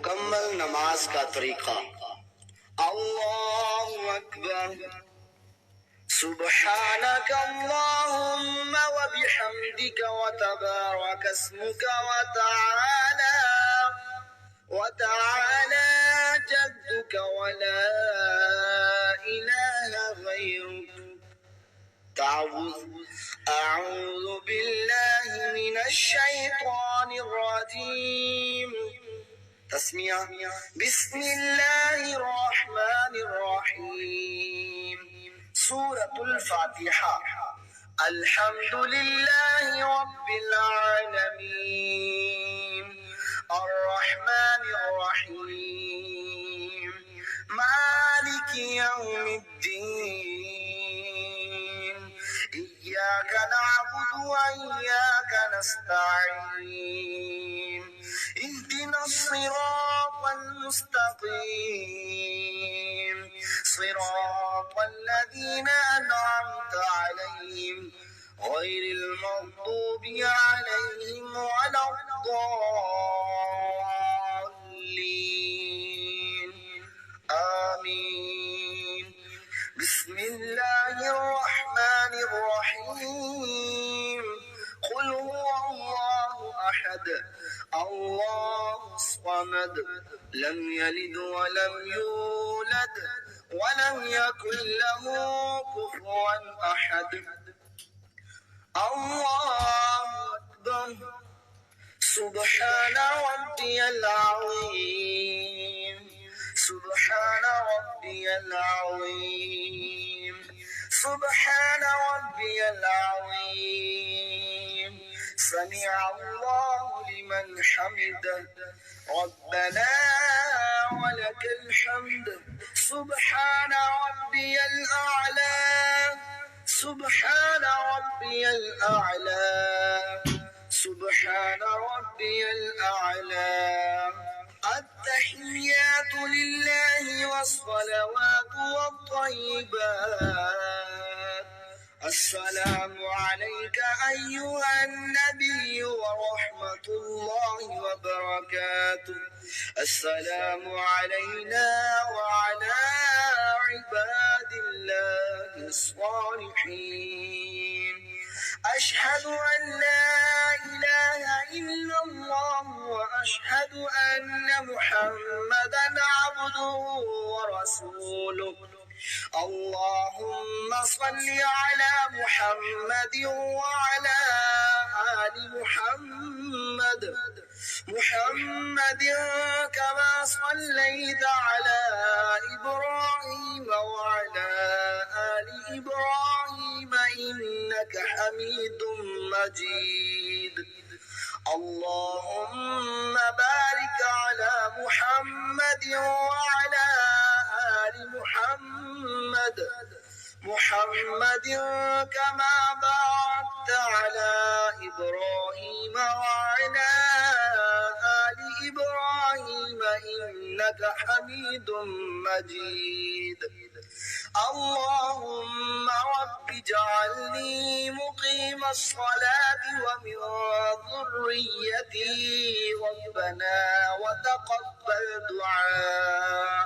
مکمل نماز کا طریقہ۔ اللہ اکبر۔ سبحانك اللهم وبحمدك وتبارك اسمك وتعالى جدك ولا إله غيرك۔ أعوذ بالله من الشيطان الرجيم۔ تسمیہ۔ بسم اللہ الرحمن الرحیم۔ سورة الفاتحہ۔ الحمد للہ رب العالمین، الرحمن الرحیم، مالک یوم الدین، إياك نعبد وإياك نستعين، اهدنا الصراط المستقيم، صراط الذين أنعمت عليهم غير المغضوب عليهم ولا الضالين، آمين۔ بسم الله الرحمن الرحيم۔ قل هو الله أحد الله الصمد، لم يلد ولم يولد ولم يكن له كفوا أحد۔ الله أكبر۔ سبحان ربي العظيم، سبحان ربي العظيم، سبحان ربي العظيم، سمع الله لمن حمده، ربنا ولك الحمد، سبحان ربي الأعلى، سبحان ربي الأعلى، سبحان ربي الأعلى۔ التحيات لله والصلوات والطيبات، السلام عليك أيها النبي ورحمة الله وبركاته، السلام علينا وعلى عباد الله الصالحين، أشهد أن لا إله إلا الله وأشهد أن محمدا عبده ورسوله، اللهم صل على محمد وعلى آل محمد كما صليت على إبراهيم وعلى آل إبراهيم إنك حميد مجيد، اللهم بارك على محمد وعلى آل محمد كما باركت على إبراهيم وعلى آل إبراهيم إنك حميد مجيد، اللهم رب اجعلني مقيم الصلاة ومن ذريتي، ربنا وتقبل دعاء،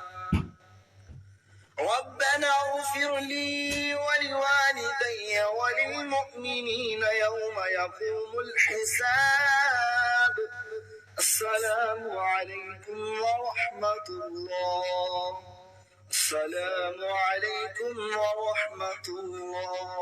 ربنا اغفر لي ولوالدي وللمؤمنين يوم يقوم الحساب۔ السلام عليكم ورحمة الله، السلام عليكم ورحمة الله۔